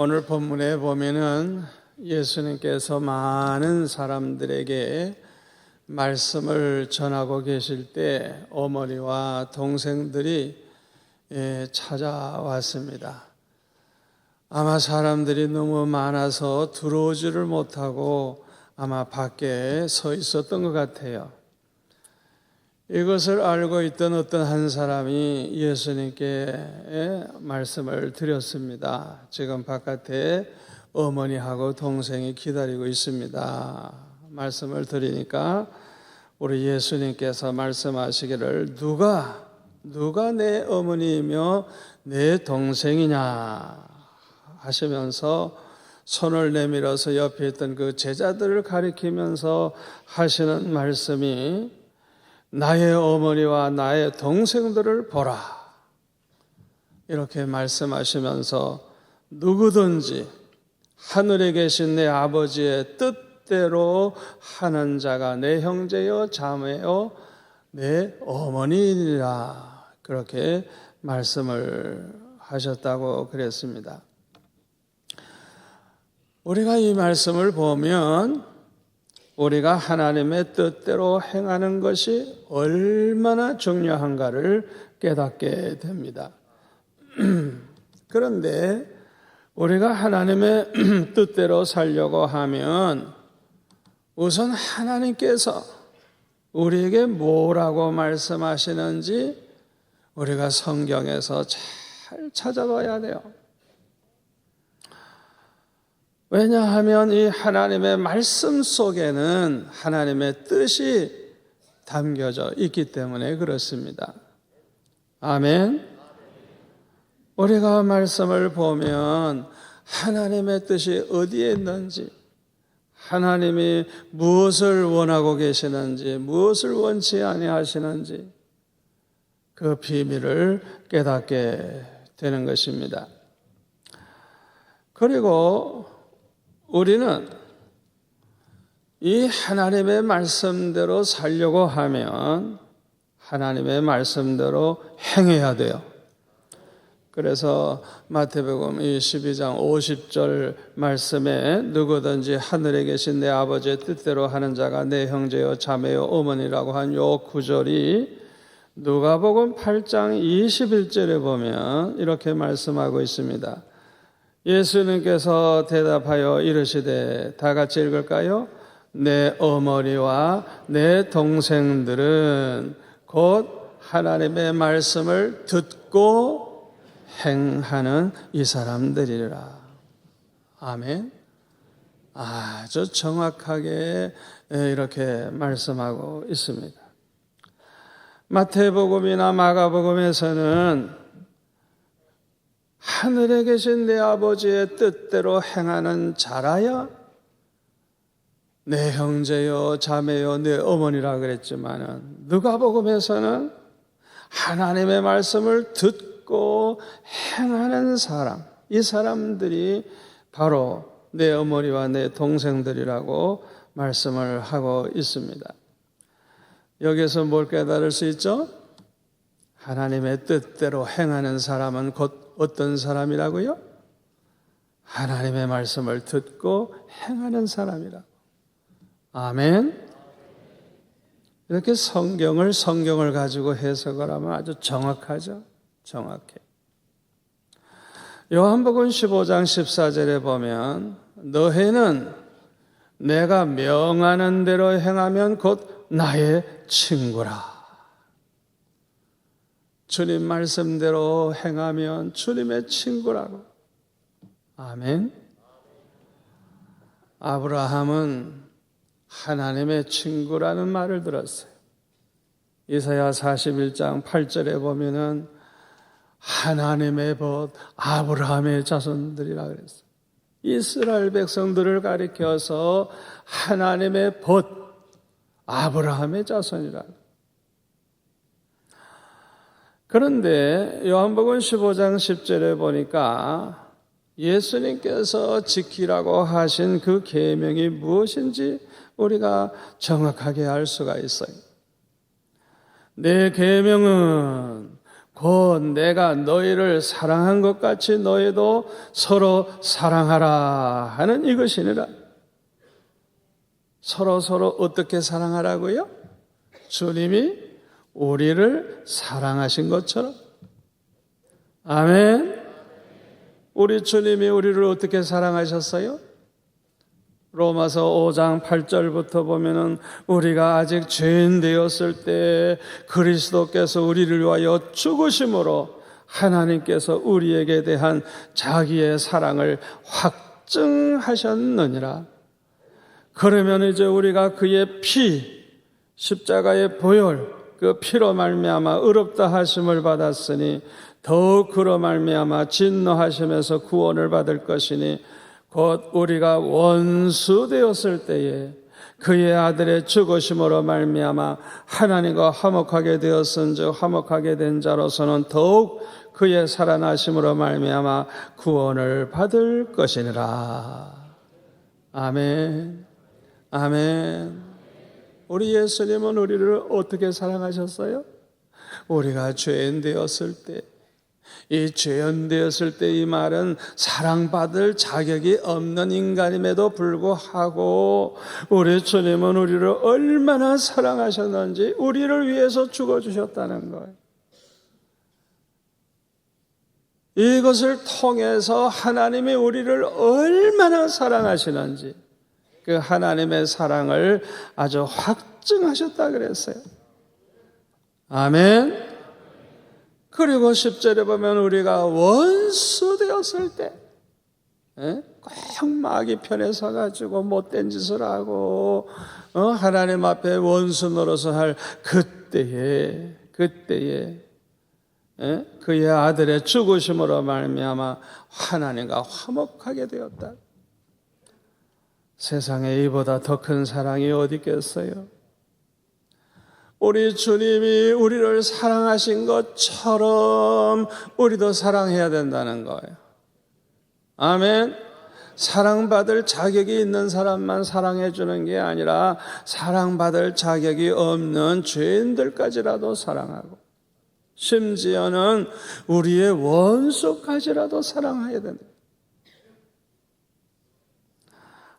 오늘 본문에 보면은 예수님께서 많은 사람들에게 말씀을 전하고 계실 때 어머니와 동생들이 찾아왔습니다. 아마 사람들이 너무 많아서 들어오지를 못하고 아마 밖에 서 있었던 것 같아요. 이것을 알고 있던 어떤 한 사람이 예수님께 말씀을 드렸습니다. 지금 바깥에 어머니하고 동생이 기다리고 있습니다. 말씀을 드리니까 우리 예수님께서 말씀하시기를 누가 내 어머니이며 내 동생이냐 하시면서 손을 내밀어서 옆에 있던 그 제자들을 가리키면서 하시는 말씀이 나의 어머니와 나의 동생들을 보라. 이렇게 말씀하시면서 누구든지 하늘에 계신 내 아버지의 뜻대로 하는 자가 내 형제요 자매요 내 어머니이라 그렇게 말씀을 하셨다고 그랬습니다. 우리가 이 말씀을 보면 우리가 하나님의 뜻대로 행하는 것이 얼마나 중요한가를 깨닫게 됩니다. 그런데 우리가 하나님의 뜻대로 살려고 하면 우선 하나님께서 우리에게 뭐라고 말씀하시는지 우리가 성경에서 잘 찾아봐야 돼요. 왜냐하면 이 하나님의 말씀 속에는 하나님의 뜻이 담겨져 있기 때문에 그렇습니다. 아멘. 우리가 말씀을 보면 하나님의 뜻이 어디에 있는지, 하나님이 무엇을 원하고 계시는지, 무엇을 원치 아니하시는지 그 비밀을 깨닫게 되는 것입니다. 그리고 우리는 이 하나님의 말씀대로 살려고 하면 하나님의 말씀대로 행해야 돼요. 그래서 마태복음 12장 50절 말씀에 누구든지 하늘에 계신 내 아버지의 뜻대로 하는 자가 내 형제요 자매요 어머니라고 한 요 구절이 누가복음 8장 21절에 보면 이렇게 말씀하고 있습니다. 예수님께서 대답하여 이르시되 다 같이 읽을까요? 내 어머니와 내 동생들은 곧 하나님의 말씀을 듣고 행하는 이 사람들이라. 아멘. 아주 정확하게 이렇게 말씀하고 있습니다. 마태복음이나 마가복음에서는 하늘에 계신 내 아버지의 뜻대로 행하는 자라야 내 형제요 자매요 내 어머니라 그랬지만은 누가복음에서는 하나님의 말씀을 듣고 행하는 사람, 이 사람들이 바로 내 어머니와 내 동생들이라고 말씀을 하고 있습니다. 여기서 뭘 깨달을 수 있죠? 하나님의 뜻대로 행하는 사람은 곧 어떤 사람이라고요? 하나님의 말씀을 듣고 행하는 사람이라고. 아멘. 이렇게 성경을 가지고 해석을 하면 아주 정확하죠? 정확해. 요한복음 15장 14절에 보면 너희는 내가 명하는 대로 행하면 곧 나의 친구라. 주님 말씀대로 행하면 주님의 친구라고. 아멘. 아브라함은 하나님의 친구라는 말을 들었어요. 이사야 41장 8절에 보면은 하나님의 벗 아브라함의 자손들이라 그랬어요. 이스라엘 백성들을 가리켜서 하나님의 벗 아브라함의 자손이라고. 그런데 요한복음 15장 10절에 보니까 예수님께서 지키라고 하신 그 계명이 무엇인지 우리가 정확하게 알 수가 있어요. 내 계명은 곧 내가 너희를 사랑한 것 같이 너희도 서로 사랑하라 하는 이것이니라. 서로 어떻게 사랑하라고요? 주님이 우리를 사랑하신 것처럼. 아멘. 우리 주님이 우리를 어떻게 사랑하셨어요? 로마서 5장 8절부터 보면은 우리가 아직 죄인 되었을 때 그리스도께서 우리를 위하여 죽으심으로 하나님께서 우리에게 대한 자기의 사랑을 확증하셨느니라. 그러면 이제 우리가 그의 피, 십자가의 보혈, 그 피로 말미암아 의롭다 하심을 받았으니 더욱 그로 말미암아 진노하심에서 구원을 받을 것이니 곧 우리가 원수 되었을 때에 그의 아들의 죽으심으로 말미암아 하나님과 화목하게 되었은즉 화목하게 된 자로서는 더욱 그의 살아나심으로 말미암아 구원을 받을 것이니라. 아멘. 아멘. 우리 예수님은 우리를 어떻게 사랑하셨어요? 우리가 죄인 되었을 때, 이 죄인 되었을 때 이 말은 사랑받을 자격이 없는 인간임에도 불구하고 우리 주님은 우리를 얼마나 사랑하셨는지 우리를 위해서 죽어주셨다는 거예요. 이것을 통해서 하나님이 우리를 얼마나 사랑하시는지 그 하나님의 사랑을 아주 확증하셨다 그랬어요. 아멘. 그리고 10절에 보면 우리가 원수 되었을 때 꼭 마귀 편에 서가지고 못된 짓을 하고 하나님 앞에 원수 노릇을 할 그때에 그의 아들의 죽으심으로 말미암아 하나님과 화목하게 되었다. 세상에 이보다 더 큰 사랑이 어디 있겠어요? 우리 주님이 우리를 사랑하신 것처럼 우리도 사랑해야 된다는 거예요. 아멘. 사랑받을 자격이 있는 사람만 사랑해 주는 게 아니라 사랑받을 자격이 없는 죄인들까지라도 사랑하고 심지어는 우리의 원수까지라도 사랑해야 된다.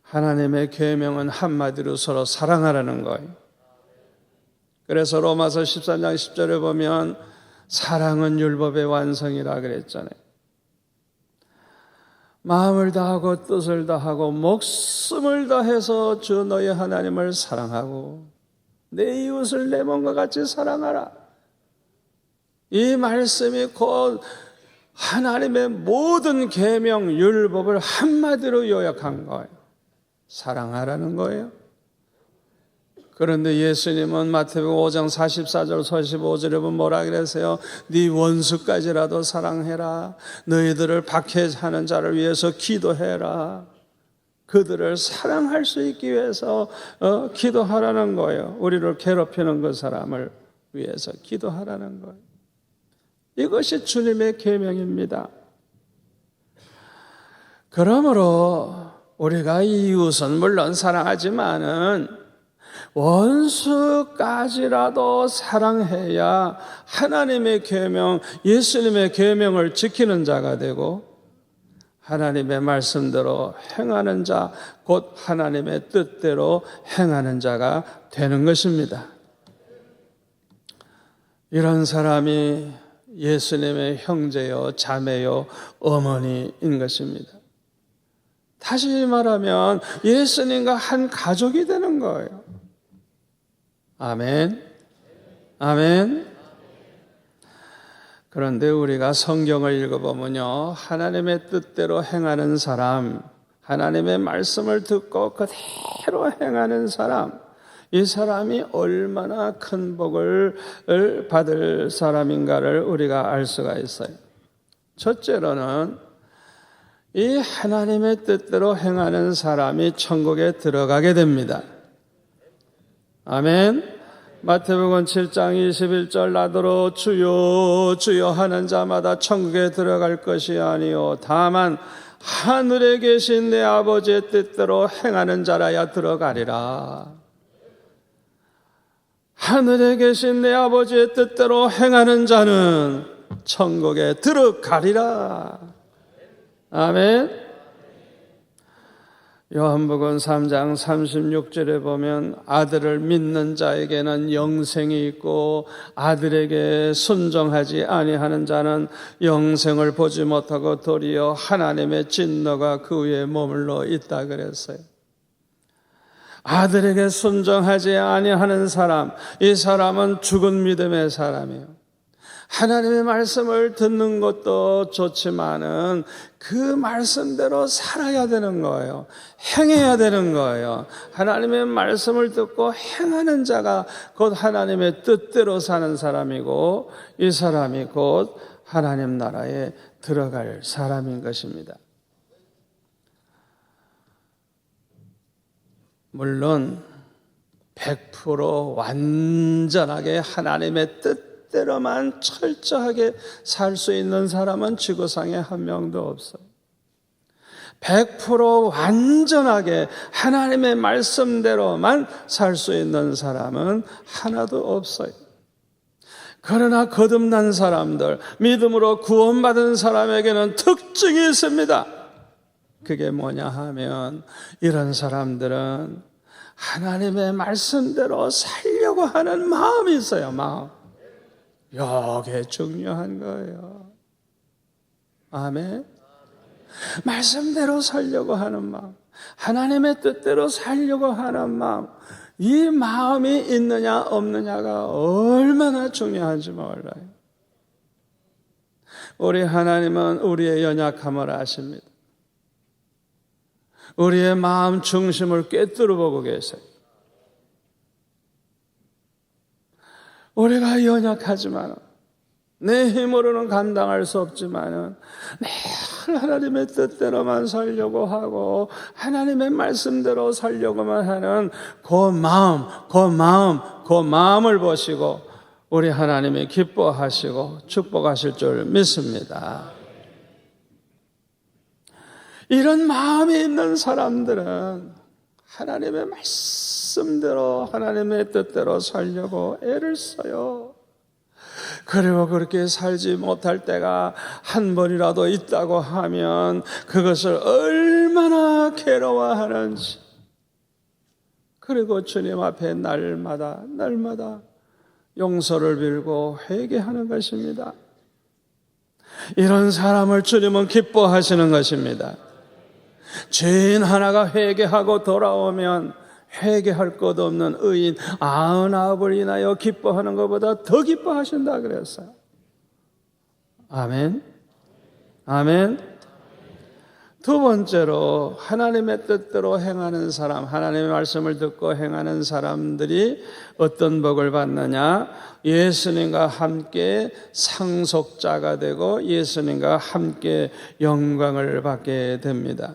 하나님의 계명은 한마디로 서로 사랑하라는 거예요. 그래서 로마서 13장 10절에 보면 사랑은 율법의 완성이라 그랬잖아요. 마음을 다하고 뜻을 다하고 목숨을 다해서 주 너희 하나님을 사랑하고 내 이웃을 내 몸과 같이 사랑하라. 이 말씀이 곧 하나님의 모든 계명 율법을 한마디로 요약한 거예요. 사랑하라는 거예요. 그런데 예수님은 마태복음 5장 44절 45절에 보면 뭐라 그랬어요? 네 원수까지라도 사랑해라. 너희들을 박해하는 자를 위해서 기도해라. 그들을 사랑할 수 있기 위해서 기도하라는 거예요. 우리를 괴롭히는 그 사람을 위해서 기도하라는 거예요. 이것이 주님의 계명입니다. 그러므로 우리가 이웃은 물론 사랑하지만은 원수까지라도 사랑해야 하나님의 계명, 예수님의 계명을 지키는 자가 되고 하나님의 말씀대로 행하는 자, 곧 하나님의 뜻대로 행하는 자가 되는 것입니다. 이런 사람이 예수님의 형제요, 자매요, 어머니인 것입니다. 다시 말하면 예수님과 한 가족이 되는 거예요. 아멘. 아멘. 그런데 우리가 성경을 읽어보면요, 하나님의 뜻대로 행하는 사람, 하나님의 말씀을 듣고 그대로 행하는 사람, 이 사람이 얼마나 큰 복을 받을 사람인가를 우리가 알 수가 있어요. 첫째로는 이 하나님의 뜻대로 행하는 사람이 천국에 들어가게 됩니다. 아멘. 마태복음 7장 21절 나더러 주여 주여 하는 자마다 천국에 들어갈 것이 아니요 다만 하늘에 계신 내 아버지의 뜻대로 행하는 자라야 들어가리라. 하늘에 계신 내 아버지의 뜻대로 행하는 자는 천국에 들어가리라. 아멘. 요한복음 3장 36절에 보면 아들을 믿는 자에게는 영생이 있고 아들에게 순종하지 아니하는 자는 영생을 보지 못하고 도리어 하나님의 진노가 그 위에 머물러 있다 그랬어요. 아들에게 순종하지 아니하는 사람, 이 사람은 죽은 믿음의 사람이에요. 하나님의 말씀을 듣는 것도 좋지만은 그 말씀대로 살아야 되는 거예요. 행해야 되는 거예요. 하나님의 말씀을 듣고 행하는 자가 곧 하나님의 뜻대로 사는 사람이고 이 사람이 곧 하나님 나라에 들어갈 사람인 것입니다. 물론 100% 완전하게 하나님의 뜻대로만 철저하게 살 수 있는 사람은 지구상에 한 명도 없어요. 100% 완전하게 하나님의 말씀대로만 살 수 있는 사람은 하나도 없어요. 그러나 거듭난 사람들, 믿음으로 구원받은 사람에게는 특징이 있습니다. 그게 뭐냐 하면 이런 사람들은 하나님의 말씀대로 살려고 하는 마음이 있어요. 마음. 이게 중요한 거예요. 아멘. 말씀대로 살려고 하는 마음, 하나님의 뜻대로 살려고 하는 마음, 이 마음이 있느냐 없느냐가 얼마나 중요한지 몰라요. 우리 하나님은 우리의 연약함을 아십니다. 우리의 마음 중심을 꿰뚫어 보고 계세요. 우리가 연약하지만 내 힘으로는 감당할 수 없지만 늘 하나님의 뜻대로만 살려고 하고 하나님의 말씀대로 살려고만 하는 그 마음을 보시고 우리 하나님이 기뻐하시고 축복하실 줄 믿습니다. 이런 마음이 있는 사람들은 하나님의 말씀대로 하나님의 뜻대로 살려고 애를 써요. 그리고 그렇게 살지 못할 때가 한 번이라도 있다고 하면 그것을 얼마나 괴로워하는지, 그리고 주님 앞에 날마다 용서를 빌고 회개하는 것입니다. 이런 사람을 주님은 기뻐하시는 것입니다. 죄인 하나가 회개하고 돌아오면 회개할 것 없는 의인 99을 인하여 기뻐하는 것보다 더 기뻐하신다 그랬어요. 아멘. 아멘. 두 번째로 하나님의 뜻대로 행하는 사람, 하나님의 말씀을 듣고 행하는 사람들이 어떤 복을 받느냐? 예수님과 함께 상속자가 되고 예수님과 함께 영광을 받게 됩니다.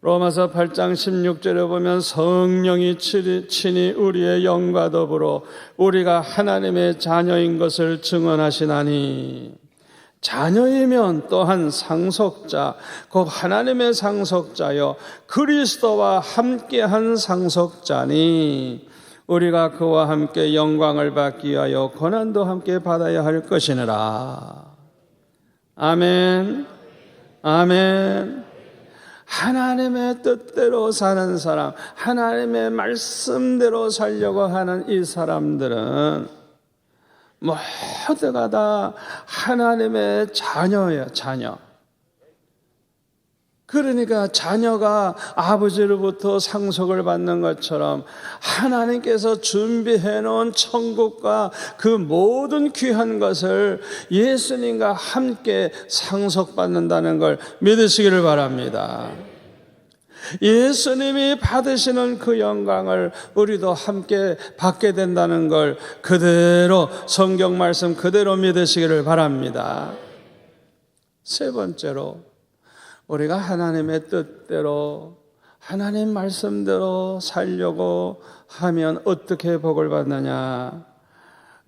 로마서 8장 16절에 보면 성령이 친히 우리의 영과 더불어 우리가 하나님의 자녀인 것을 증언하시나니, 자녀이면 또한 상속자, 곧 하나님의 상속자여 그리스도와 함께한 상속자니 우리가 그와 함께 영광을 받기 위하여 고난도 함께 받아야 할 것이니라. 아멘. 아멘. 하나님의 뜻대로 사는 사람, 하나님의 말씀대로 살려고 하는 이 사람들은 모두가 다 하나님의 자녀예요. 자녀. 그러니까 자녀가 아버지로부터 상속을 받는 것처럼 하나님께서 준비해 놓은 천국과 그 모든 귀한 것을 예수님과 함께 상속받는다는 걸 믿으시기를 바랍니다. 예수님이 받으시는 그 영광을 우리도 함께 받게 된다는 걸 그대로 성경 말씀 그대로 믿으시기를 바랍니다. 세 번째로 우리가 하나님의 뜻대로 하나님 말씀대로 살려고 하면 어떻게 복을 받느냐?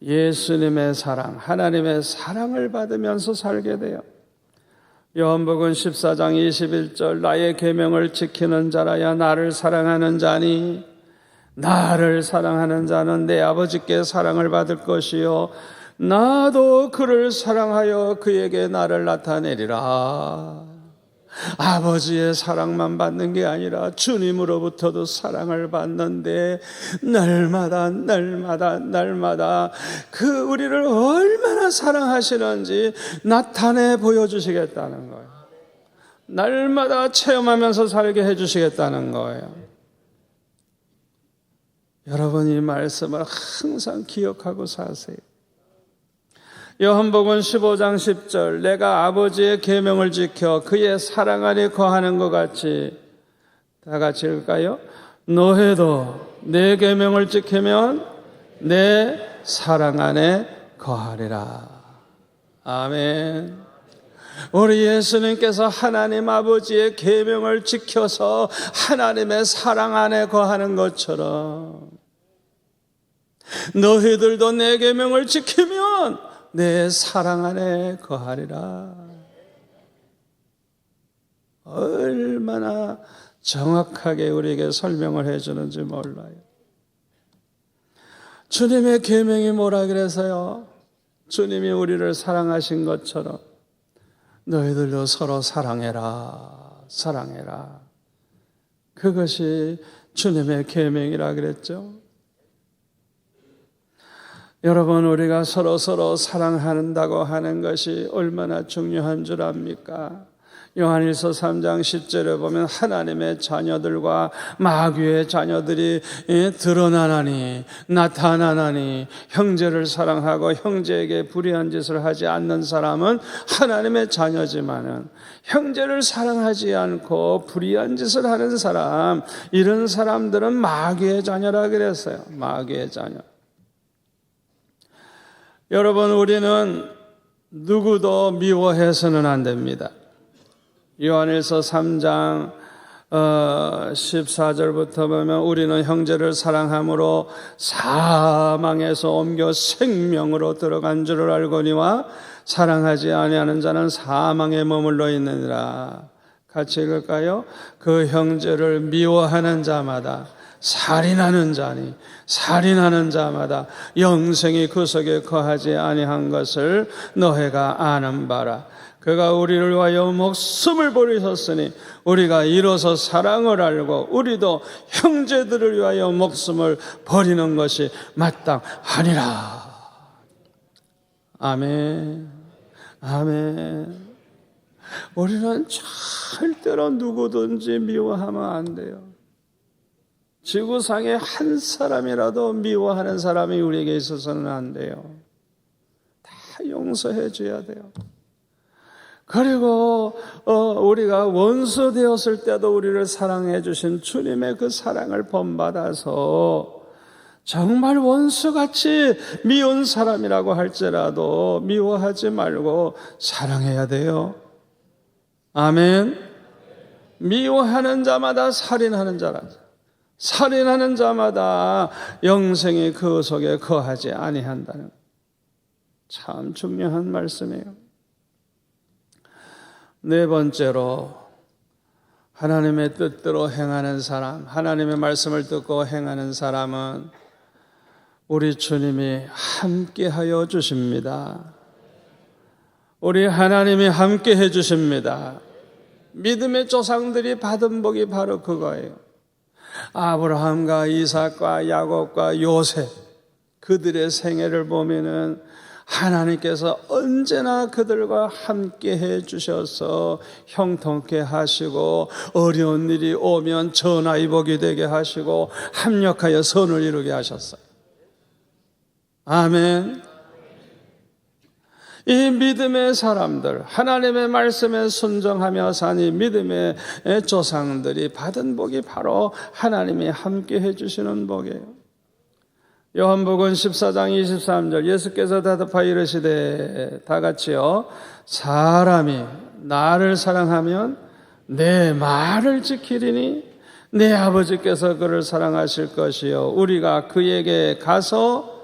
예수님의 사랑, 하나님의 사랑을 받으면서 살게 돼요. 요한복음 14장 21절 나의 계명을 지키는 자라야 나를 사랑하는 자니 나를 사랑하는 자는 내 아버지께 사랑을 받을 것이요 나도 그를 사랑하여 그에게 나를 나타내리라. 아버지의 사랑만 받는 게 아니라 주님으로부터도 사랑을 받는데 날마다 그 우리를 얼마나 사랑하시는지 나타내 보여주시겠다는 거예요. 날마다 체험하면서 살게 해주시겠다는 거예요. 여러분, 이 말씀을 항상 기억하고 사세요. 요한복음 15장 10절, 내가 아버지의 계명을 지켜 그의 사랑 안에 거하는 것 같이, 다 같이 읽을까요? 너희도 내 계명을 지키면 내 사랑 안에 거하리라. 아멘. 우리 예수님께서 하나님 아버지의 계명을 지켜서 하나님의 사랑 안에 거하는 것처럼 너희들도 내 계명을 지키면 내 사랑 안에 거하리라. 얼마나 정확하게 우리에게 설명을 해주는지 몰라요. 주님의 계명이 뭐라 그래서요? 주님이 우리를 사랑하신 것처럼 너희들도 서로 사랑해라. 그것이 주님의 계명이라 그랬죠. 여러분, 우리가 서로 사랑한다고 하는 것이 얼마나 중요한 줄 압니까? 요한일서 3장 10절에 보면 하나님의 자녀들과 마귀의 자녀들이 드러나나니 나타나나니 형제를 사랑하고 형제에게 불의한 짓을 하지 않는 사람은 하나님의 자녀지만은 형제를 사랑하지 않고 불의한 짓을 하는 사람, 이런 사람들은 마귀의 자녀라 그랬어요. 마귀의 자녀. 여러분, 우리는 누구도 미워해서는 안 됩니다. 요한일서 3장 14절부터 보면 우리는 형제를 사랑함으로 사망에서 옮겨 생명으로 들어간 줄을 알거니와 사랑하지 아니하는 자는 사망에 머물러 있느니라. 같이 읽을까요? 그 형제를 미워하는 자마다 살인하는 자마다 영생이 그 속에 거하지 아니한 것을 너희가 아는 바라. 그가 우리를 위하여 목숨을 버리셨으니 우리가 이로써 사랑을 알고 우리도 형제들을 위하여 목숨을 버리는 것이 마땅하니라. 아멘. 아멘. 우리는 절대로 누구든지 미워하면 안 돼요. 지구상에 한 사람이라도 미워하는 사람이 우리에게 있어서는 안 돼요. 다 용서해 줘야 돼요. 그리고 우리가 원수 되었을 때도 우리를 사랑해 주신 주님의 그 사랑을 본받아서 정말 원수같이 미운 사람이라고 할지라도 미워하지 말고 사랑해야 돼요. 아멘. 미워하는 자마다 살인하는 자라. 살인하는 자마다 영생이 그 속에 거하지 아니한다는 참 중요한 말씀이에요. 네 번째로, 하나님의 뜻대로 행하는 사람, 하나님의 말씀을 듣고 행하는 사람은 우리 주님이 함께하여 주십니다. 우리 하나님이 함께해 주십니다. 믿음의 조상들이 받은 복이 바로 그거예요. 아브라함과 이삭과 야곱과 요셉, 그들의 생애를 보면은 하나님께서 언제나 그들과 함께 해 주셔서 형통케 하시고 어려운 일이 오면 전화위복이 되게 하시고 합력하여 선을 이루게 하셨어요. 아멘. 이 믿음의 사람들, 하나님의 말씀에 순종하며 사니 믿음의 조상들이 받은 복이 바로 하나님이 함께 해주시는 복이에요. 요한복음 14장 23절, 예수께서 대답하여 이르시되, 다 같이요, 사람이 나를 사랑하면 내 말을 지키리니 내 아버지께서 그를 사랑하실 것이요 우리가 그에게 가서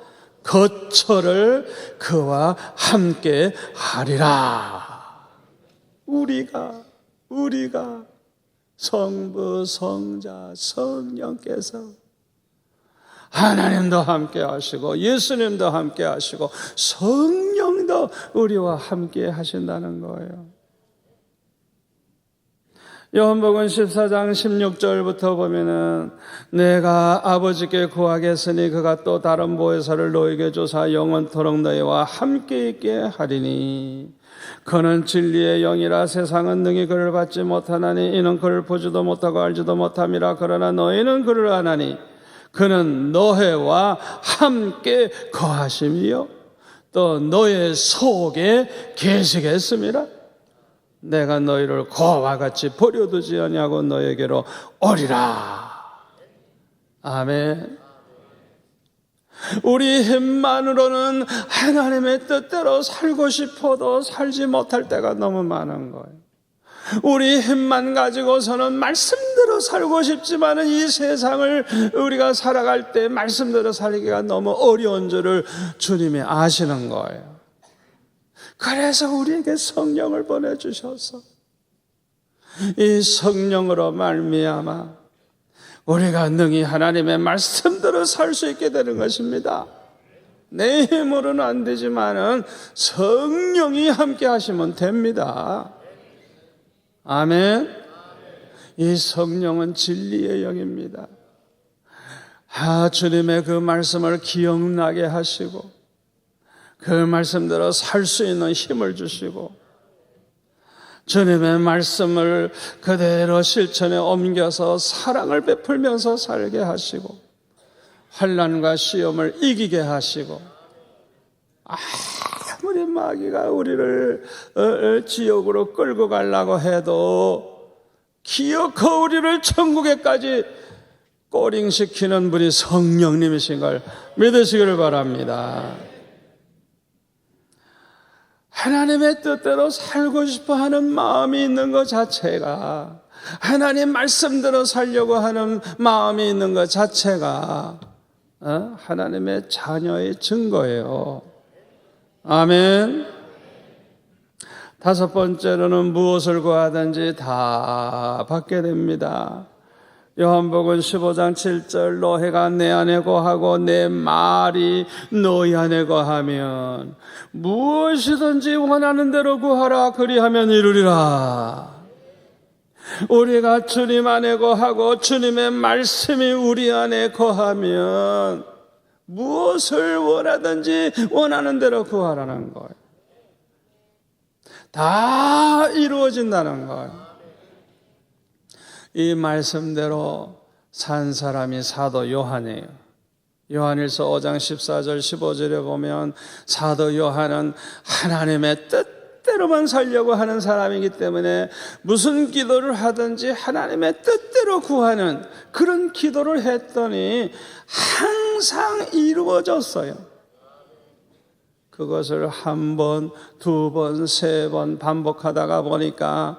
거처를 그와 함께 하리라. 우리가 성부, 성자, 성령께서 하나님도 함께 하시고 예수님도 함께 하시고 성령도 우리와 함께 하신다는 거예요. 요한복음 14장 16절부터 보면은 내가 아버지께 구하겠으니 그가 또 다른 보혜사를 너에게 주사 영원토록 너희와 함께 있게 하리니 그는 진리의 영이라 세상은 능히 그를 받지 못하나니 이는 그를 보지도 못하고 알지도 못함이라. 그러나 너희는 그를 아나니 그는 너희와 함께 거하심이요 또 너희 속에 계시겠습니다. 내가 너희를 고와 같이 버려두지 아니하고 너에게로 오리라. 아멘. 우리 힘만으로는 하나님의 뜻대로 살고 싶어도 살지 못할 때가 너무 많은 거예요. 우리 힘만 가지고서는 말씀대로 살고 싶지만 이 세상을 우리가 살아갈 때 말씀대로 살기가 너무 어려운 줄을 주님이 아시는 거예요. 그래서 우리에게 성령을 보내주셔서 이 성령으로 말미암아 우리가 능히 하나님의 말씀대로 살 수 있게 되는 것입니다. 내 힘으로는 안 되지만은 성령이 함께 하시면 됩니다. 아멘. 이 성령은 진리의 영입니다. 주님의 그 말씀을 기억나게 하시고 그 말씀대로 살 수 있는 힘을 주시고 주님의 말씀을 그대로 실천에 옮겨서 사랑을 베풀면서 살게 하시고 환난과 시험을 이기게 하시고 아무리 마귀가 우리를 지옥으로 끌고 가려고 해도 기어코 우리를 천국에까지 꼬링시키는 분이 성령님이신 걸 믿으시기를 바랍니다. 하나님의 뜻대로 살고 싶어 하는 마음이 있는 것 자체가, 하나님 말씀대로 살려고 하는 마음이 있는 것 자체가 하나님의 자녀의 증거예요. 아멘. 다섯 번째로는 무엇을 구하든지 다 받게 됩니다. 요한복음 15장 7절 너희가 내 안에 거하고 내 말이 너희 안에 거하면 무엇이든지 원하는 대로 구하라 그리하면 이루리라. 우리가 주님 안에 거하고 주님의 말씀이 우리 안에 거하면 무엇을 원하든지 원하는 대로 구하라는 거예요. 다 이루어진다는 거예요. 이 말씀대로 산 사람이 사도 요한이에요. 요한일서 5장 14절 15절에 보면 사도 요한은 하나님의 뜻대로만 살려고 하는 사람이기 때문에 무슨 기도를 하든지 하나님의 뜻대로 구하는 그런 기도를 했더니 항상 이루어졌어요. 그것을 한 번, 두 번, 세 번 반복하다가 보니까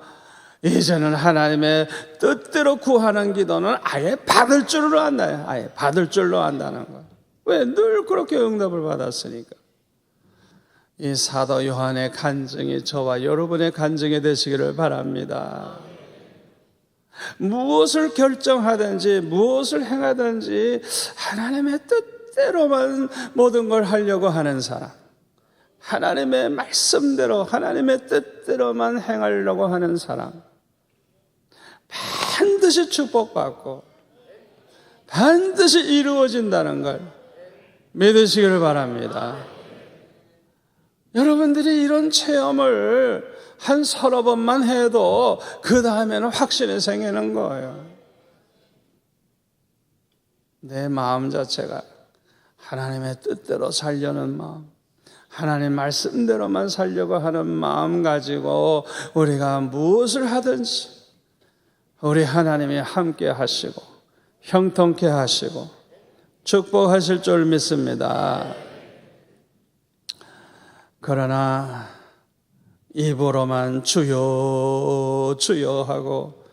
이제는 하나님의 뜻대로 구하는 기도는 아예 받을 줄로 안다요. 아예 받을 줄로 안다는 거예요. 왜? 늘 그렇게 응답을 받았으니까. 이 사도 요한의 간증이 저와 여러분의 간증이 되시기를 바랍니다. 무엇을 결정하든지 무엇을 행하든지 하나님의 뜻대로만 모든 걸 하려고 하는 사람, 하나님의 말씀대로 하나님의 뜻대로만 행하려고 하는 사람, 반드시 축복받고 반드시 이루어진다는 걸 믿으시기를 바랍니다. 여러분들이 이런 체험을 한 서너 번만 해도 그 다음에는 확신이 생기는 거예요. 내 마음 자체가 하나님의 뜻대로 살려는 마음, 하나님 말씀대로만 살려고 하는 마음 가지고 우리가 무엇을 하든지 우리 하나님이 함께 하시고 형통케 하시고 축복하실 줄 믿습니다. 그러나 입으로만 주여 주여 하고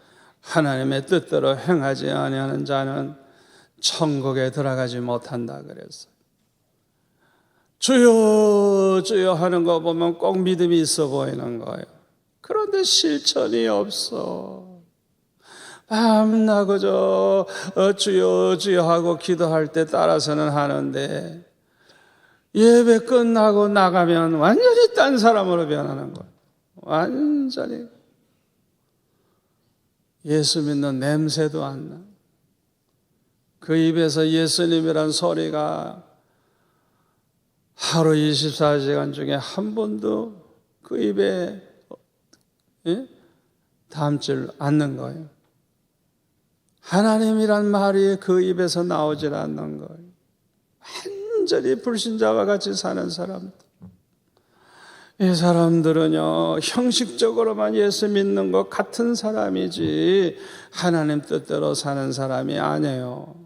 하나님의 뜻대로 행하지 아니하는 자는 천국에 들어가지 못한다 그랬어요. 주여 주여 하는 거 보면 꼭 믿음이 있어 보이는 거예요. 그런데 실천이 없어. 밤나 그저 주여 주여 하고 기도할 때 따라서는 하는데 예배 끝나고 나가면 완전히 딴 사람으로 변하는 거예요. 완전히 예수 믿는 냄새도 안 나. 그 입에서 예수님이란 소리가 하루 24시간 중에 한 번도 그 입에 담질 않는 거예요. 하나님이란 말이 그 입에서 나오질 않는 거예요. 완전히 불신자와 같이 사는 사람들. 이 사람들은요, 형식적으로만 예수 믿는 것 같은 사람이지 하나님 뜻대로 사는 사람이 아니에요.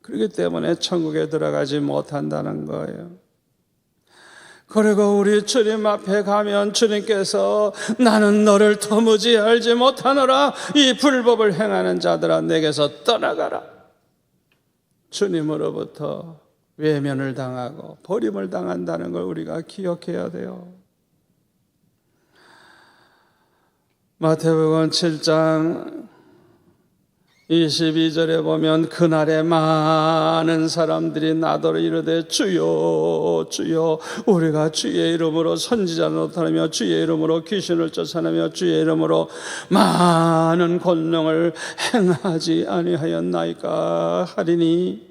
그렇기 때문에 천국에 들어가지 못한다는 거예요. 그리고 우리 주님 앞에 가면 주님께서 나는 너를 도무지 알지 못하노라, 이 불법을 행하는 자들아 내게서 떠나가라. 주님으로부터 외면을 당하고 버림을 당한다는 걸 우리가 기억해야 돼요. 마태복음 7장 22절에 보면 그날에 많은 사람들이 나더러 이르되 주여 주여 우리가 주의 이름으로 선지자 노릇하며 주의 이름으로 귀신을 쫓아내며 주의 이름으로 많은 권능을 행하지 아니하였나이까 하리니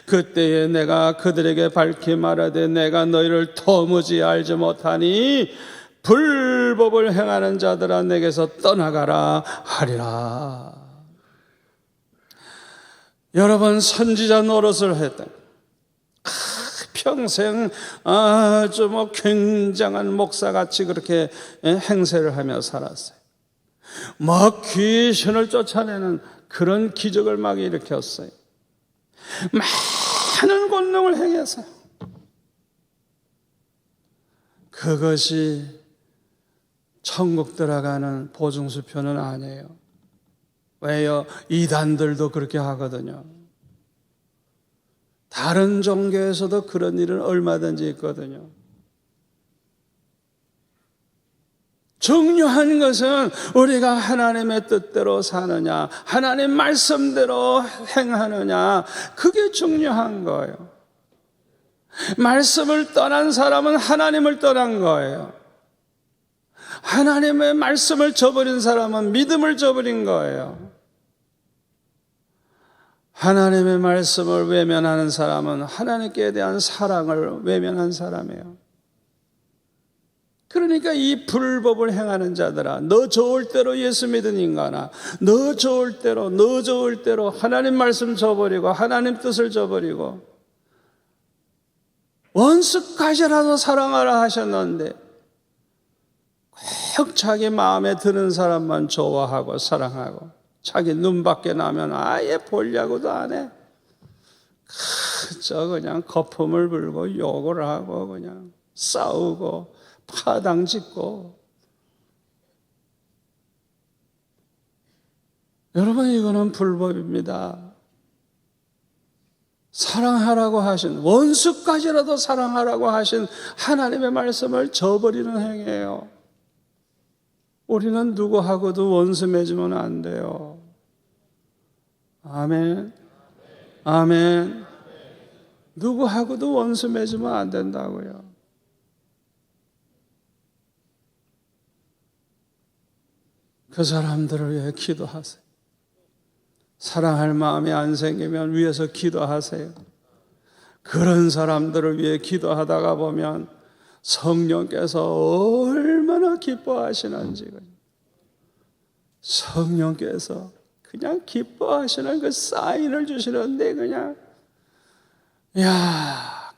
그때에 내가 그들에게 밝히 말하되 내가 너희를 도무지 알지 못하니 불법을 행하는 자들아 내게서 떠나가라 하리라. 여러분 선지자 노릇을 했다. 평생 아주 굉장한 목사같이 그렇게 행세를 하며 살았어요. 귀신을 쫓아내는 그런 기적을 막 일으켰어요. 많은 권능을 행해서 그것이 천국 들어가는 보증수표는 아니에요. 왜요? 이단들도 그렇게 하거든요. 다른 종교에서도 그런 일은 얼마든지 있거든요. 중요한 것은 우리가 하나님의 뜻대로 사느냐, 하나님 말씀대로 행하느냐, 그게 중요한 거예요. 말씀을 떠난 사람은 하나님을 떠난 거예요. 하나님의 말씀을 저버린 사람은 믿음을 저버린 거예요. 하나님의 말씀을 외면하는 사람은 하나님께 대한 사랑을 외면한 사람이에요. 그러니까 이 불법을 행하는 자들아, 너 좋을 대로 예수 믿은 인간아, 너 좋을 대로 하나님 말씀 저버리고 하나님 뜻을 저버리고 원수까지라도 사랑하라 하셨는데 꼭 자기 마음에 드는 사람만 좋아하고 사랑하고 자기 눈밖에 나면 아예 보려고도 안 해. 그저 그냥 거품을 불고 욕을 하고 그냥 싸우고 파당 짓고. 여러분 이거는 불법입니다. 사랑하라고 하신, 원수까지라도 사랑하라고 하신 하나님의 말씀을 저버리는 행위예요. 우리는 누구하고도 원수 맺으면 안 돼요. 아멘. 아멘. 누구하고도 원수 맺으면 안 된다고요. 그 사람들을 위해 기도하세요. 사랑할 마음이 안 생기면 위해서 기도하세요. 그런 사람들을 위해 기도하다가 보면 성령께서 얼마나 기뻐하시는지, 성령께서 그냥 기뻐하시는 그 사인을 주시는데 그냥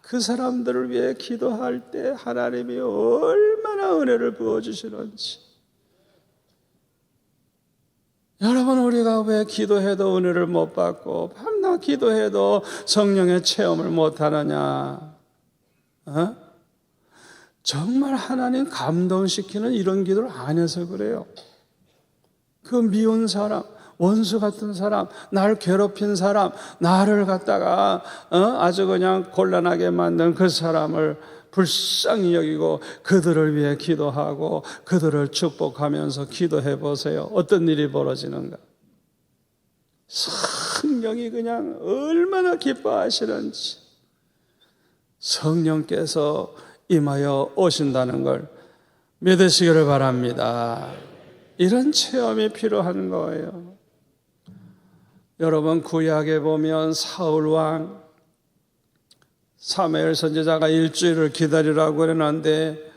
그 사람들을 위해 기도할 때 하나님이 얼마나 은혜를 부어주시는지. 여러분 우리가 왜 기도해도 은혜를 못 받고 밤낮 기도해도 성령의 체험을 못 하느냐? 정말 하나님 감동시키는 이런 기도를 안 해서 그래요. 그 미운 사람, 원수 같은 사람, 나를 괴롭힌 사람, 나를 갖다가 아주 그냥 곤란하게 만든 그 사람을 불쌍히 여기고 그들을 위해 기도하고 그들을 축복하면서 기도해 보세요. 어떤 일이 벌어지는가? 성령이 그냥 얼마나 기뻐하시는지, 성령께서 임하여 오신다는 걸 믿으시기를 바랍니다. 이런 체험이 필요한 거예요. 여러분, 구약에 보면 사울 왕, 사무엘 선지자가 일주일을 기다리라고 그러는데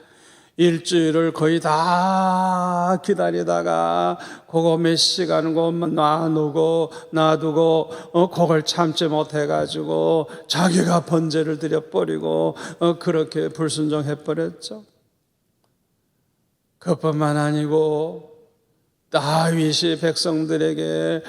일주일을 거의 다 기다리다가 그거 몇 시간 놔두고 그걸 참지 못해가지고 자기가 번제를 드려버리고 그렇게 불순종해버렸죠. 그뿐만 아니고 다윗이 백성들에게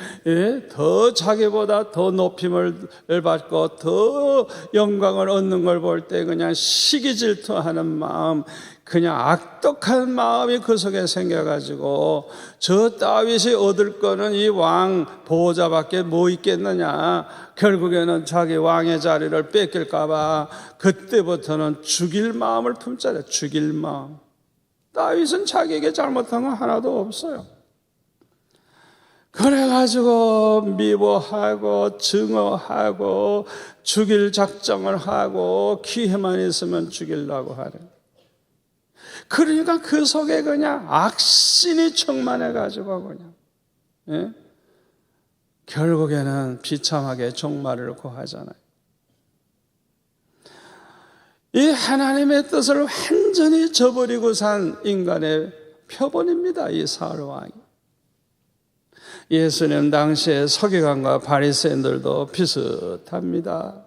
더 자기보다 더 높임을 받고 더 영광을 얻는 걸 볼 때 그냥 시기 질투하는 마음, 그냥 악독한 마음이 그 속에 생겨가지고 저 다윗이 얻을 거는 이 왕 보호자밖에 뭐 있겠느냐, 결국에는 자기 왕의 자리를 뺏길까 봐 그때부터는 죽일 마음을 품잖아요. 죽일 마음. 다윗은 자기에게 잘못한 거 하나도 없어요. 그래가지고 미워하고 증오하고 죽일 작정을 하고 기회만 있으면 죽이려고 하는. 그러니까 그 속에 그냥 악신이 충만해가지고 그냥 결국에는 비참하게 종말을 고하잖아요. 이 하나님의 뜻을 완전히 저버리고 산 인간의 표본입니다, 이 사울 왕이. 예수님 당시에 서기관과 바리새인들도 비슷합니다.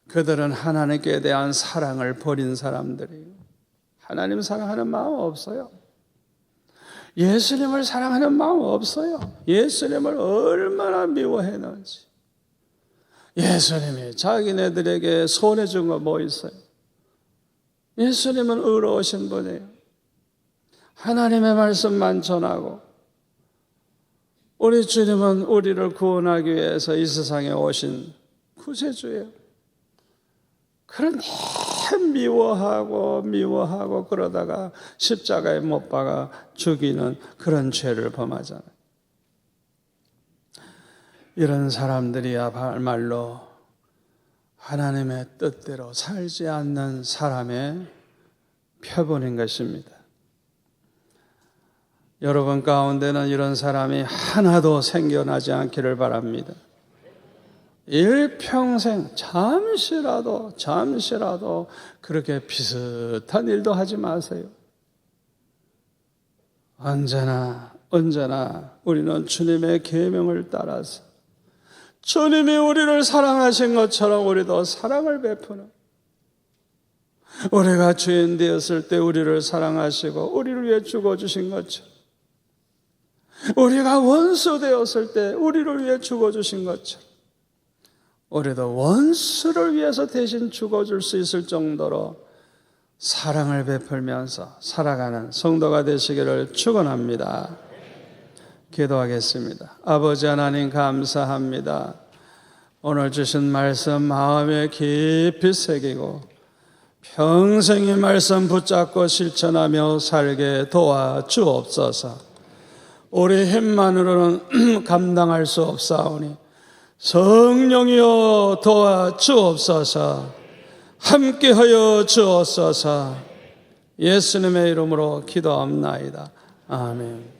그들은 하나님께 대한 사랑을 버린 사람들이에요. 하나님 사랑하는 마음 없어요. 예수님을 사랑하는 마음 없어요. 예수님을 얼마나 미워했는지. 예수님이 자기네들에게 손해준 거 뭐 있어요? 예수님은 의로우신 분이에요. 하나님의 말씀만 전하고, 우리 주님은 우리를 구원하기 위해서 이 세상에 오신 구세주예요. 그런데 미워하고 그러다가 십자가에 못 박아 죽이는 그런 죄를 범하잖아요. 이런 사람들이야말로 하나님의 뜻대로 살지 않는 사람의 표본인 것입니다. 여러분 가운데는 이런 사람이 하나도 생겨나지 않기를 바랍니다. 일평생 잠시라도 그렇게 비슷한 일도 하지 마세요. 언제나 우리는 주님의 계명을 따라서 주님이 우리를 사랑하신 것처럼 우리도 사랑을 베푸는, 우리가 죄인 되었을 때 우리를 사랑하시고 우리를 위해 죽어주신 것처럼, 우리가 원수 되었을 때 우리를 위해 죽어주신 것처럼 우리도 원수를 위해서 대신 죽어줄 수 있을 정도로 사랑을 베풀면서 살아가는 성도가 되시기를 축원합니다. 기도하겠습니다. 아버지 하나님 감사합니다. 오늘 주신 말씀 마음에 깊이 새기고 평생 이 말씀 붙잡고 실천하며 살게 도와주옵소서. 우리 힘만으로는 감당할 수 없사오니 성령이여 도와주옵소서. 함께하여 주옵소서. 예수님의 이름으로 기도합나이다. 아멘.